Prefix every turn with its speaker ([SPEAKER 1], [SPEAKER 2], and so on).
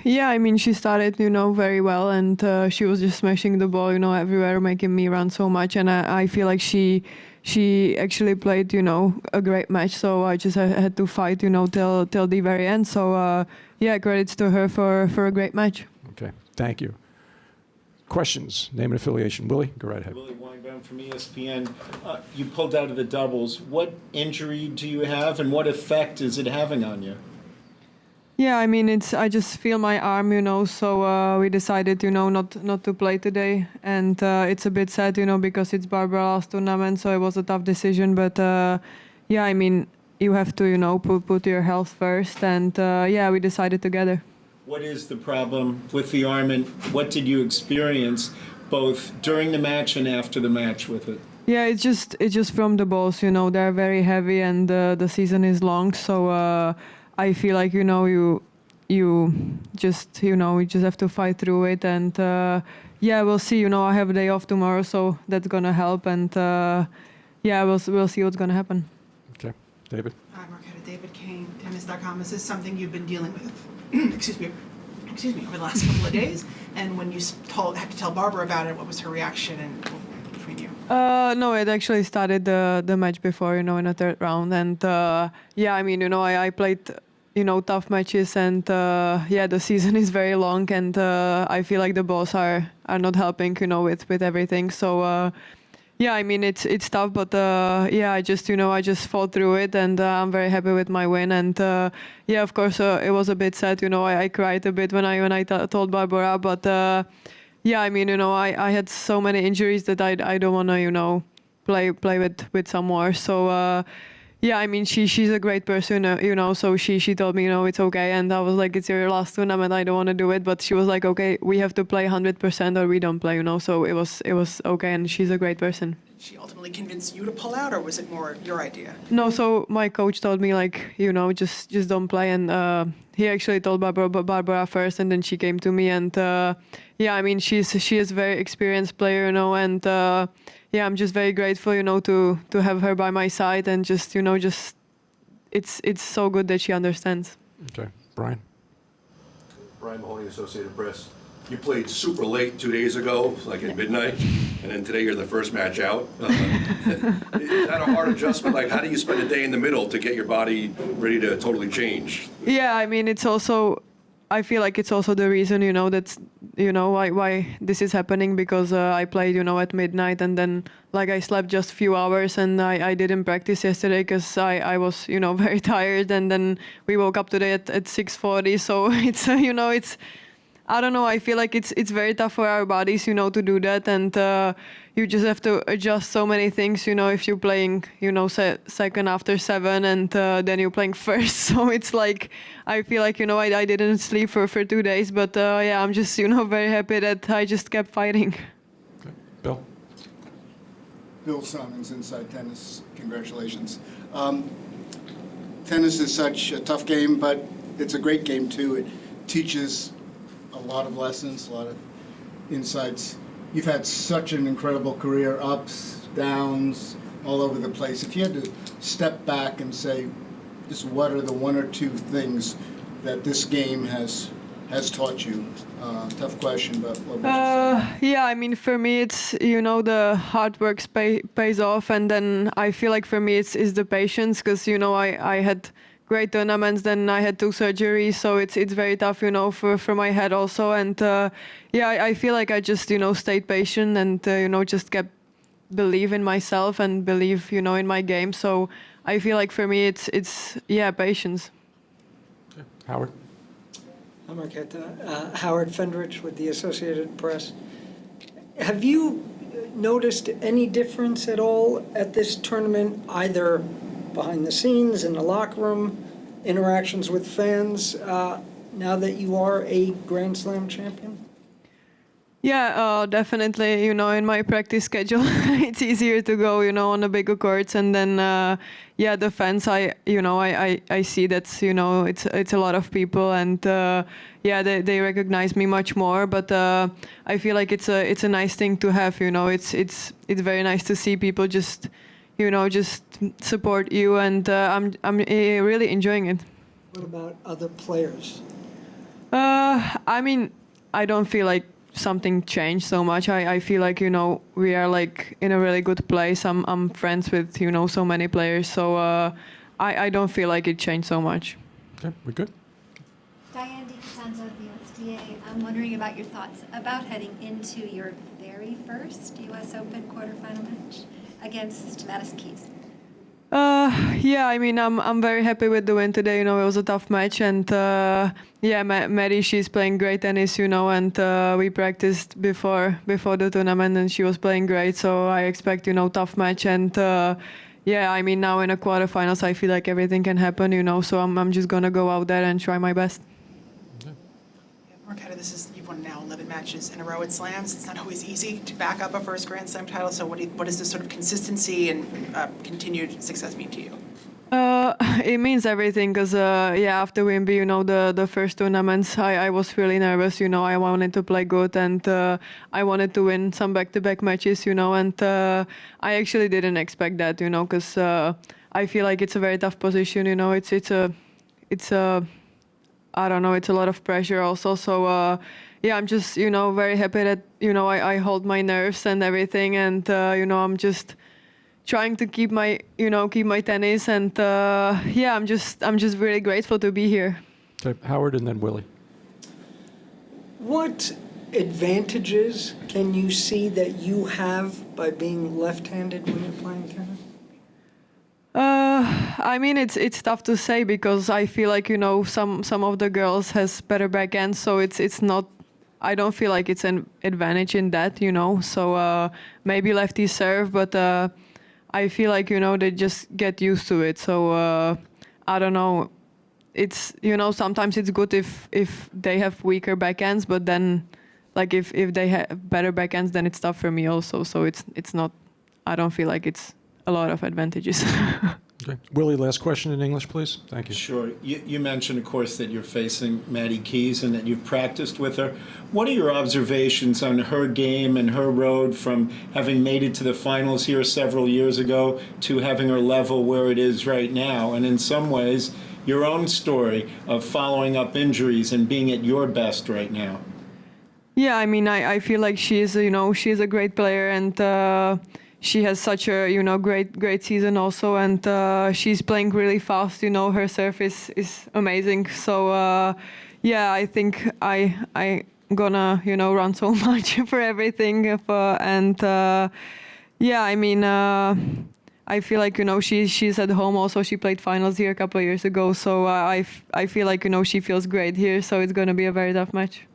[SPEAKER 1] Yeah, I mean, she started, very well, and she was just smashing the ball, everywhere, making me run so much. And I feel like she actually played, a great match. So I just had to fight, till the very end. So yeah, credits to her for a great match.
[SPEAKER 2] Okay, thank you. Questions? Name and affiliation. Willie, go right ahead.
[SPEAKER 3] Willie Weinbaum from ESPN. You pulled out of the doubles. What injury do you have, and what effect is it having on you?
[SPEAKER 1] Yeah, I mean, I just feel my arm, so we decided, not to play today. And it's a bit sad, because it's Barbara's last tournament, so it was a tough decision. But yeah, I mean, you have to, put your health first. And yeah, we decided together.
[SPEAKER 3] What is the problem with the arm, and what did you experience both during the match and after the match with it?
[SPEAKER 1] Yeah, it's just from the balls, they're very heavy, and the season is long. So I feel like, you just have to fight through it. And yeah, we'll see. I have a day off tomorrow, so that's gonna help. And yeah, we'll see what's gonna happen.
[SPEAKER 2] Okay, David.
[SPEAKER 4] Hi, Marketa. David Kane, tennis.com. Is this something you've been dealing with? excuse me, over the last couple of days? And when you had to tell Barbara about it, what was her reaction and between you?
[SPEAKER 1] No, it actually started the match before, in the third round. And yeah, I mean, I played, tough matches, and yeah, the season is very long, and I feel like the balls are not helping, with everything. So yeah, I mean, it's tough, but yeah, I just fought through it, and I'm very happy with my win. And yeah, of course, it was a bit sad, I cried a bit when I told Barbara, but yeah, I mean, I had so many injuries that I don't want to, play with some more. So yeah, I mean, she's a great person, so she told me, it's okay. And I was like, it's your last tournament, I don't want to do it. But she was like, okay, we have to play 100% or we don't play, so it was okay. And she's a great person.
[SPEAKER 4] Did she ultimately convince you to pull out, or was it more your idea?
[SPEAKER 1] No, so my coach told me, like, just don't play. And he actually told Barbara first, and then she came to me. And yeah, I mean, she is a very experienced player, and yeah, I'm just very grateful, to have her by my side, and just it's so good that she understands.
[SPEAKER 2] Okay, Brian.
[SPEAKER 5] Brian Mahoney, Associated Press. You played super late 2 days ago, like at midnight, and then today you're the first match out. Is that a hard adjustment? Like, how do you spend a day in the middle to get your body ready to totally change?
[SPEAKER 1] Yeah, I mean, I feel like it's also the reason, that's, why this is happening, because I played, at midnight, and then, like, I slept just a few hours, and I didn't practice yesterday because I was, very tired, and then we woke up today at 6:40, so it's, it's, I don't know, I feel like it's very tough for our bodies, to do that, and you just have to adjust so many things, if you're playing, second after 7, and then you're playing first, so it's like, I feel like, I didn't sleep for 2 days, but yeah, I'm just, very happy that I just kept fighting.
[SPEAKER 2] Okay. Bill.
[SPEAKER 6] Bill Simons, Inside Tennis. Congratulations. Tennis is such a tough game, but it's a great game too. It teaches a lot of lessons, a lot of insights. You've had such an incredible career, ups, downs, all over the place. If you had to step back and say, just what are the 1 or 2 things that this game has taught you? Tough question, but what would you say?
[SPEAKER 1] Yeah, I mean, for me, it's, the hard work pays off, and then I feel like for me, it's the patience, because, I had great tournaments, then I had 2 surgeries, so it's very tough, for my head also. And yeah, I feel like I just, stayed patient, and, just kept believe in myself and believe, in my game. So I feel like for me, it's yeah, patience.
[SPEAKER 2] Okay. Howard.
[SPEAKER 7] Hi, Marketa. Howard Fendrich with the Associated Press. Have you noticed any difference at all at this tournament, either behind the scenes, in the locker room, interactions with fans, now that you are a Grand Slam champion?
[SPEAKER 1] Yeah, definitely. In my practice schedule, it's easier to go, on the bigger courts, and then, yeah, the fans. I see that, it's a lot of people, and yeah, they recognize me much more. But I feel like it's a nice thing to have. It's very nice to see people just support you, and I'm really enjoying it.
[SPEAKER 7] What about other players?
[SPEAKER 1] I mean, I don't feel like something changed so much. I feel like, we are like in a really good place. I'm friends with, so many players. So I don't feel like it changed so much.
[SPEAKER 2] Okay, we good?
[SPEAKER 8] Diane DiCostanzo of the USTA. I'm wondering about your thoughts about heading into your very first U.S. Open quarterfinal match against Madison Keys.
[SPEAKER 1] Yeah, I mean, I'm very happy with the win today. It was a tough match, and Maddie, she's playing great tennis, and we practiced before the tournament, and she was playing great. So I expect, tough match, and I mean, now in the quarterfinals, I feel like everything can happen, So I'm just gonna go out there and try my best.
[SPEAKER 4] Marketa, you've won now 11 matches in a row at slams. It's not always easy to back up a first Grand Slam title. So what does this sort of consistency and continued success mean to you?
[SPEAKER 1] It means everything because, after Wimby, the first tournaments, I was really nervous, I wanted to play good and I wanted to win some back-to-back matches, and I actually didn't expect that, because I feel like it's a very tough position, it's a I don't know, it's a lot of pressure also. So, I'm just, very happy that, I hold my nerves and everything. And, I'm just trying to keep my tennis. And, I'm just really grateful to be here.
[SPEAKER 2] Okay, Howard and then Willie.
[SPEAKER 7] What advantages can you see that you have by being left-handed when you're playing tennis?
[SPEAKER 1] I mean, it's tough to say because I feel like, some of the girls has better backhands, so it's not, I don't feel like it's an advantage in that, so maybe lefties serve, but I feel like, they just get used to it, so I don't know, it's, sometimes it's good if they have weaker backhands, but then, like, if they have better backhands, then it's tough for me also, so it's not, I don't feel like it's a lot of advantages.
[SPEAKER 2] Okay. Willie, last question in English, please. Thank you.
[SPEAKER 3] Sure. You mentioned, of course, that you're facing Maddie Keys and that you've practiced with her. What are your observations on her game and her road from having made it to the finals here several years ago to having her level where it is right now? And in some ways, your own story of following up injuries and being at your best right now.
[SPEAKER 1] Yeah, I mean, I feel like she is a great player and she has such a, great season also, and she's playing really fast. Her serve is amazing. So, I think I gonna, run so much for everything. I mean, I feel like, she's at home also. She played finals here a couple of years ago. So I feel like, she feels great here. So it's gonna be a very tough match.